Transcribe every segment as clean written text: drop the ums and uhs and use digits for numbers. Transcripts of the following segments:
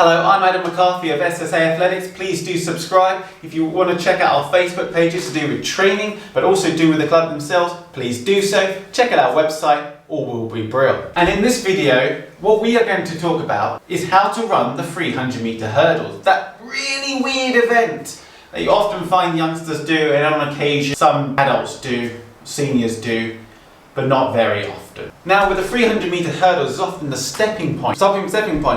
Hello, I'm Adam McCarthy of SSA Athletics. Please do subscribe. If you want to check out our Facebook pages to do with training, but also do with the club themselves, please do so. Check out our website, all will be brilliant. And in this video, what we are going to talk about is how to run the 300 meter hurdles. That really weird event that you often find youngsters do, and on occasion some adults do, seniors do, but not very often. Now with the 300 meter hurdles, it's often the stepping points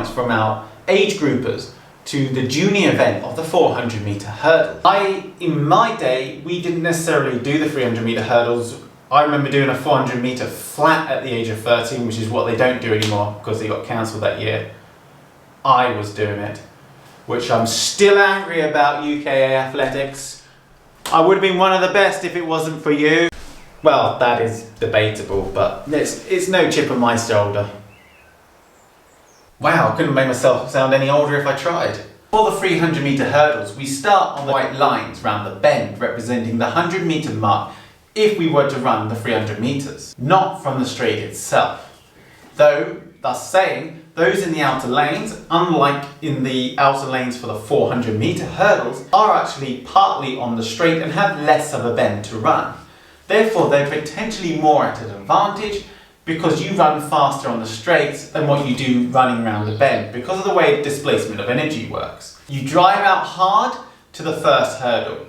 from our age groupers to the junior event of the 400 meter hurdle. In my day, we didn't necessarily do the 300 meter hurdles. I remember doing a 400 meter flat at the age of 13, which is what they don't do anymore because they got cancelled that year. I was doing it, which I'm still angry about UKA athletics. I would have been one of the best if it wasn't for you. Well, that is debatable, but it's no chip on my shoulder. Wow, I couldn't make myself sound any older if I tried. For the 300 meter hurdles, we start on the white lines around the bend, representing the 100 meter mark if we were to run the 300 meters, not from the straight itself. Though, thus saying, those in the outer lanes, unlike in the outer lanes for the 400 meter hurdles, are actually partly on the straight and have less of a bend to run. Therefore, they're potentially more at an advantage because you run faster on the straights than what you do running around the bend because of the way displacement of energy works. You drive out hard to the first hurdle,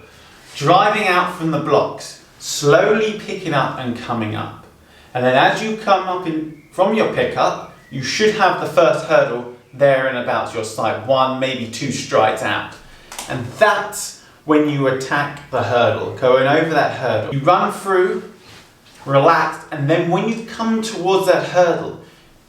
driving out from the blocks, slowly picking up and coming up. And then as you come up from your pickup, you should have the first hurdle there and about your side, 1, maybe 2 strides out. And that's when you attack the hurdle, going over that hurdle. You run through, relaxed, and then when you come towards that hurdle,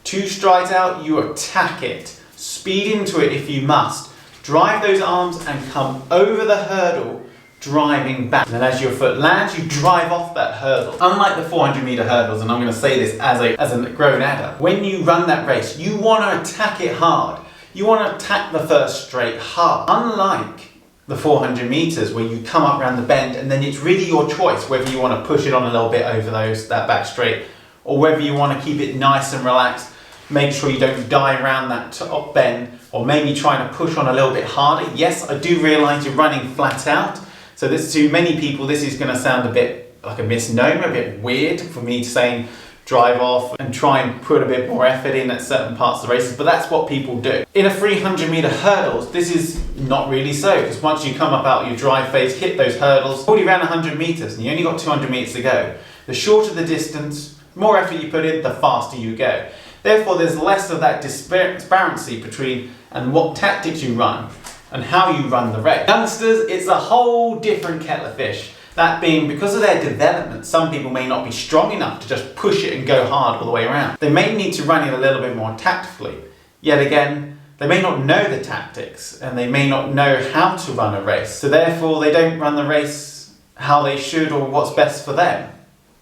2 strides out, you attack it. Speed into it if you must. Drive those arms and come over the hurdle, driving back. And then as your foot lands, you drive off that hurdle. Unlike the 400 meter hurdles, and I'm going to say this as a grown adult, when you run that race, you want to attack it hard. You want to attack the first straight hard. Unlike the 400 meters where you come up around the bend and then it's really your choice whether you want to push it on a little bit over that back straight or whether you want to keep it nice and relaxed. Make sure you don't die around that top bend or maybe trying to push on a little bit harder. Yes, I do realize you're running flat out. So this, to many people, this is going to sound a bit like a misnomer, a bit weird for me saying drive off and try and put a bit more effort in at certain parts of the races, but that's what people do. In a 300 meter hurdles, this is not really so, because once you come up out your drive phase, hit those hurdles, already ran 100 meters and you only got 200 meters to go. The shorter the distance, more effort you put in, the faster you go. Therefore, there's less of that disparity between and what tactics you run and how you run the race. Youngsters, it's a whole different kettle of fish. That being, because of their development, some people may not be strong enough to just push it and go hard all the way around. They may need to run it a little bit more tactfully. Yet again, they may not know the tactics and they may not know how to run a race. So therefore, they don't run the race how they should or what's best for them.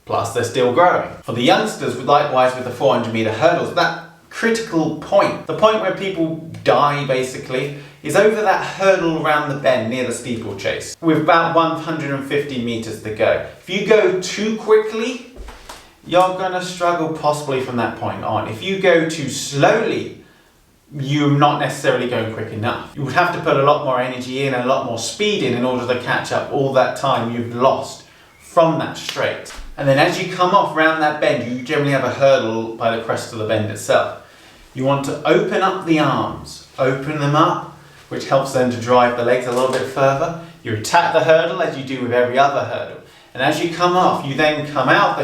Plus, they're still growing. For the youngsters, likewise with the 400 meter hurdles, that critical point, the point where people die basically, is over that hurdle around the bend near the steeplechase with about 150 meters to go. If you go too quickly, you're going to struggle possibly from that point on. If you go too slowly, you're not necessarily going quick enough. You would have to put a lot more energy in and a lot more speed in order to catch up all that time you've lost from that straight. And then as you come off around that bend, you generally have a hurdle by the crest of the bend itself. You want to open up the arms, open them up, which helps them to drive the legs a little bit further. You attack the hurdle as you do with every other hurdle. And as you come off, you then come out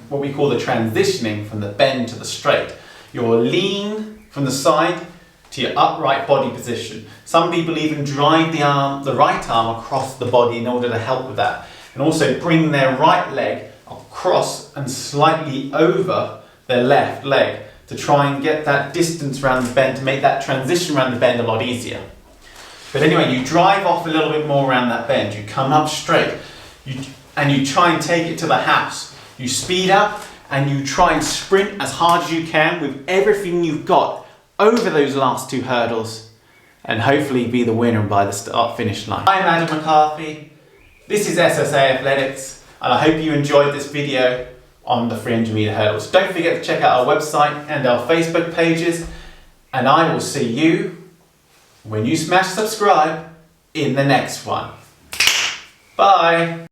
what we call the transitioning from the bend to the straight. You'll lean from the side to your upright body position. Some people even drive the right arm across the body in order to help with that. And also bring their right leg across and slightly over their left leg to try and get that distance around the bend to make that transition around the bend a lot easier. But anyway, you drive off a little bit more around that bend. You come up straight and you try and take it to the house. You speed up and you try and sprint as hard as you can with everything you've got over those last 2 hurdles and hopefully be the winner by the start-finish line. I'm Adam McCarthy. This is SSA Athletics and I hope you enjoyed this video on the 300 meter hurdles. Don't forget to check out our website and our Facebook pages and I will see you when you smash subscribe in the next one. Bye!